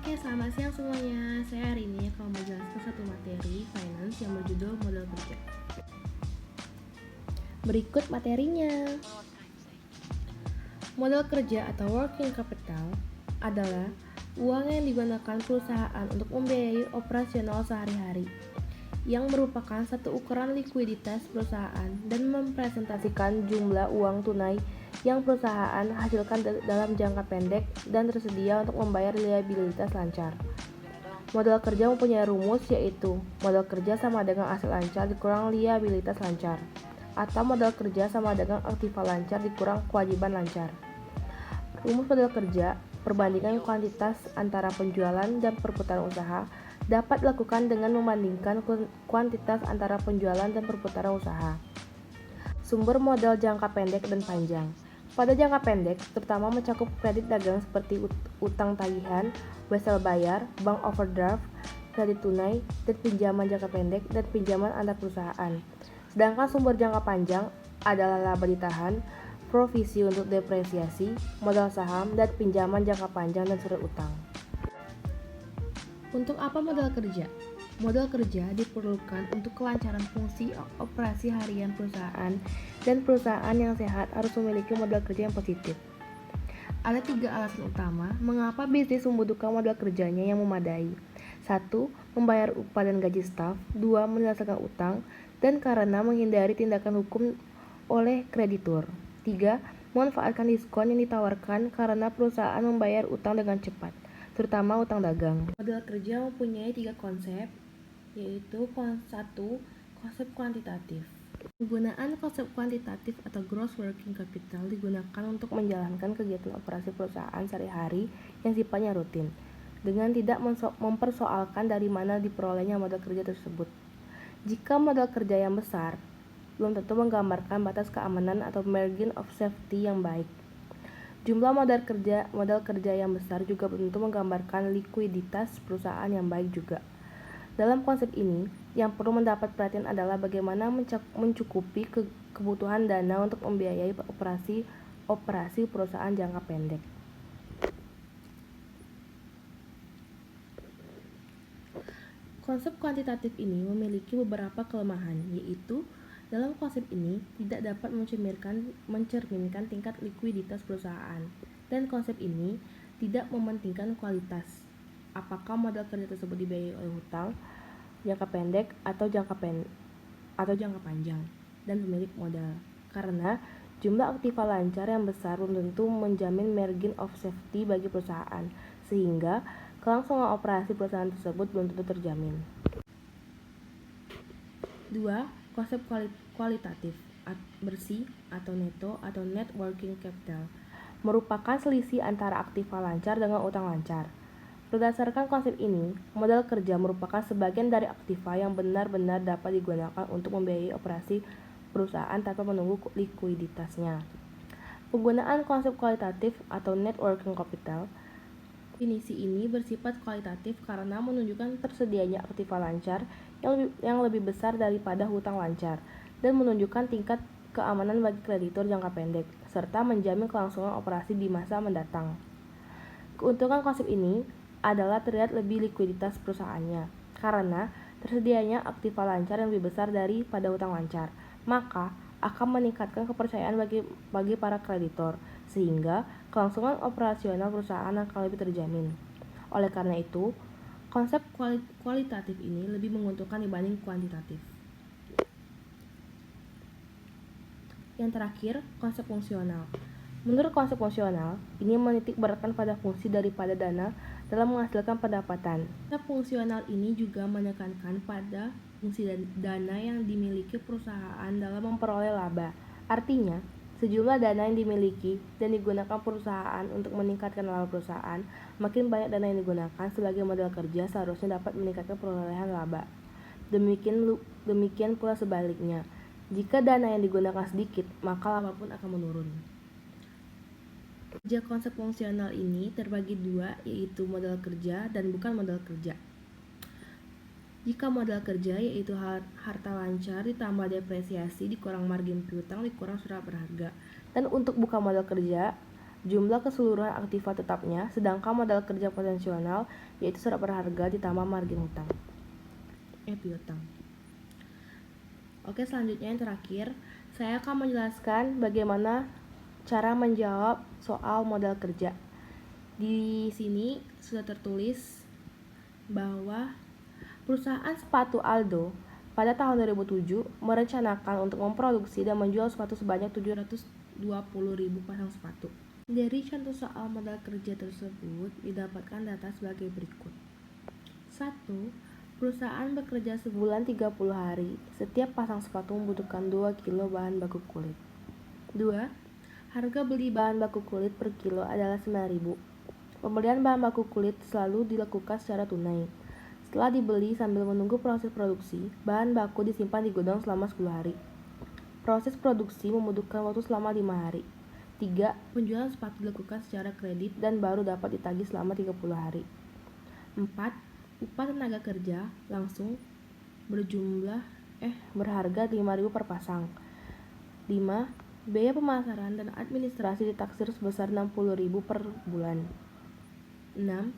Oke, selamat siang semuanya. Saya hari ini akan menjelaskan satu materi finance yang berjudul modal kerja. Berikut materinya. Modal kerja atau working capital adalah uang yang digunakan perusahaan untuk membiayai operasional sehari-hari, yang merupakan satu ukuran likuiditas perusahaan dan mempresentasikan jumlah uang tunai yang perusahaan hasilkan dalam jangka pendek dan tersedia untuk membayar liabilitas lancar. Modal kerja mempunyai rumus, yaitu modal kerja sama dengan aset lancar dikurang liabilitas lancar, atau modal kerja sama dengan aktiva lancar dikurang kewajiban lancar. Rumus modal kerja, perbandingan kuantitas antara penjualan dan perputaran usaha, dapat dilakukan dengan membandingkan kuantitas antara penjualan dan perputaran usaha. Sumber modal jangka pendek dan panjang. Pada jangka pendek, terutama mencakup kredit dagang seperti utang tagihan, wesel bayar, bank overdraft, kredit tunai, dan pinjaman jangka pendek dan pinjaman antar perusahaan. Sedangkan sumber jangka panjang adalah laba ditahan, provisi untuk depresiasi, modal saham, dan pinjaman jangka panjang dan surat utang. Untuk apa modal kerja? Modal kerja diperlukan untuk kelancaran fungsi operasi harian perusahaan, dan perusahaan yang sehat harus memiliki modal kerja yang positif. Ada 3 alasan utama mengapa bisnis membutuhkan modal kerjanya yang memadai. 1. Membayar upah dan gaji staf. 2. Menyelesaikan utang, dan karena menghindari tindakan hukum oleh kreditur. 3. Memanfaatkan diskon yang ditawarkan karena perusahaan membayar utang dengan cepat, terutama utang dagang. Modal kerja mempunyai 3 konsep, yaitu 1. Konsep kuantitatif. Penggunaan konsep kuantitatif atau gross working capital digunakan untuk menjalankan kegiatan operasi perusahaan sehari-hari yang sifatnya rutin, dengan tidak mempersoalkan dari mana diperolehnya modal kerja tersebut. Jika modal kerja yang besar, belum tentu menggambarkan batas keamanan atau margin of safety yang baik. Jumlah modal kerja yang besar juga belum tentu menggambarkan likuiditas perusahaan yang baik juga. Dalam konsep ini, yang perlu mendapat perhatian adalah bagaimana mencukupi kebutuhan dana untuk membiayai operasi perusahaan jangka pendek. Konsep kuantitatif ini memiliki beberapa kelemahan, yaitu dalam konsep ini tidak dapat mencerminkan tingkat likuiditas perusahaan, dan konsep ini tidak mementingkan kualitas. Apakah modal kerja tersebut dibiayai oleh hutang jangka pendek atau jangka panjang dan pemilik modal, karena jumlah aktiva lancar yang besar belum tentu menjamin margin of safety bagi perusahaan, sehingga kelangsungan operasi perusahaan tersebut belum tentu terjamin. 2. Konsep kualitatif bersih atau neto atau net working capital merupakan selisih antara aktiva lancar dengan utang lancar. Berdasarkan konsep ini, modal kerja merupakan sebagian dari aktiva yang benar-benar dapat digunakan untuk membiayai operasi perusahaan tanpa menunggu likuiditasnya. Penggunaan konsep kualitatif atau net working capital. Definisi ini bersifat kualitatif karena menunjukkan tersedianya aktiva lancar yang lebih besar daripada hutang lancar, dan menunjukkan tingkat keamanan bagi kreditur jangka pendek, serta menjamin kelangsungan operasi di masa mendatang. Keuntungan konsep ini adalah terlihat lebih likuiditas perusahaannya, karena tersedianya aktiva lancar yang lebih besar daripada hutang lancar, maka akan meningkatkan kepercayaan bagi para kreditor, sehingga kelangsungan operasional perusahaan akan lebih terjamin. Oleh karena itu, konsep kualitatif ini lebih menguntungkan dibanding kuantitatif. Yang terakhir, konsep fungsional. Menurut konsep fungsional, ini menitik beratkan pada fungsi daripada dana dalam menghasilkan pendapatan. Konsep fungsional ini juga menekankan pada fungsi dana yang dimiliki perusahaan dalam memperoleh laba. Artinya, sejumlah dana yang dimiliki dan digunakan perusahaan untuk meningkatkan laba perusahaan, makin banyak dana yang digunakan sebagai modal kerja seharusnya dapat meningkatkan perolehan laba. Demikian pula sebaliknya. Jika dana yang digunakan sedikit, maka laba pun akan menurun. Kerja konsep fungsional ini terbagi 2, yaitu modal kerja dan bukan modal kerja. Jika modal kerja yaitu harta lancar ditambah depresiasi dikurang margin piutang dikurang surat berharga, dan untuk bukan modal kerja jumlah keseluruhan aktiva tetapnya, sedangkan modal kerja potensial yaitu surat berharga ditambah margin hutang. Piutang. Oke, selanjutnya yang terakhir, saya akan menjelaskan bagaimana cara menjawab soal modal kerja. Di sini sudah tertulis bahwa perusahaan sepatu Aldo pada tahun 2007 merencanakan untuk memproduksi dan menjual sepatu sebanyak 720.000 pasang sepatu. Dari contoh soal modal kerja tersebut didapatkan data sebagai berikut. 1. Perusahaan bekerja sebulan 30 hari. Setiap pasang sepatu membutuhkan 2 kilo bahan baku kulit. 2. Harga beli bahan baku kulit per kilo adalah 9.000. Pembelian bahan baku kulit selalu dilakukan secara tunai. Setelah dibeli sambil menunggu proses produksi, bahan baku disimpan di gudang selama 10 hari. Proses produksi membutuhkan waktu selama 5 hari. 3. Penjualan sepatu dilakukan secara kredit dan baru dapat ditagih selama 30 hari. 4. Upah tenaga kerja langsung berharga 5.000 per pasang. 5. Biaya pemasaran dan administrasi ditaksir sebesar 60.000 per bulan. 6.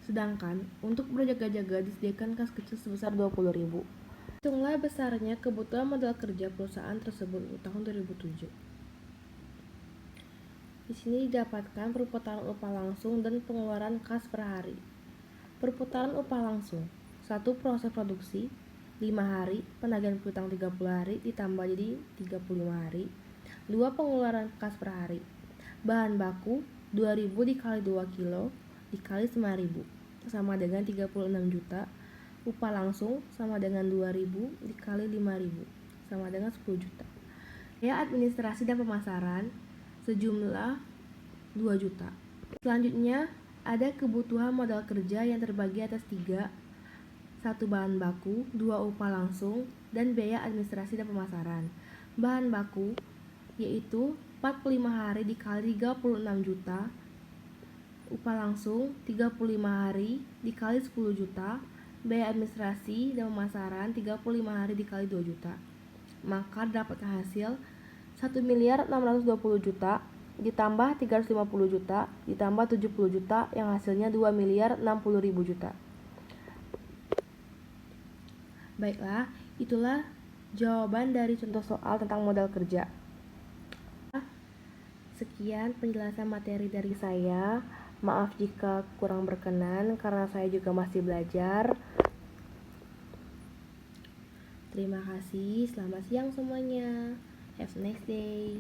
Sedangkan untuk berjaga-jaga disediakan kas kecil sebesar 20.000. Hitunglah besarnya kebutuhan modal kerja perusahaan tersebut untuk tahun 2007. Di sini didapatkan perputaran upah langsung dan pengeluaran kas per hari. Perputaran upah langsung: 1. Proses produksi 5 hari, penagihan piutang 30 hari ditambah jadi 35 hari. 2. Pengeluaran kas per hari. Bahan baku 2.000 dikali 2 kilo dikali 9.000 sama dengan 36 juta. Upah langsung sama dengan 2.000 dikali 5.000 sama dengan 10 juta. Biaya administrasi dan pemasaran sejumlah 2 juta. Selanjutnya ada kebutuhan modal kerja yang terbagi atas 3. 1. Bahan baku, 2. Upah langsung, dan biaya administrasi dan pemasaran. Bahan baku yaitu 45 hari dikali 36 juta. Upah langsung 35 hari dikali 10 juta. Biaya administrasi dan pemasaran 35 hari dikali 2 juta. Maka dapat hasil 1.620 juta ditambah 350 juta ditambah 70 juta yang hasilnya 2.060.000 juta. Baiklah, itulah jawaban dari contoh soal tentang modal kerja. Sekian penjelasan materi dari saya. Maaf jika kurang berkenan karena saya juga masih belajar. Terima kasih, selamat siang semuanya. Have a nice day.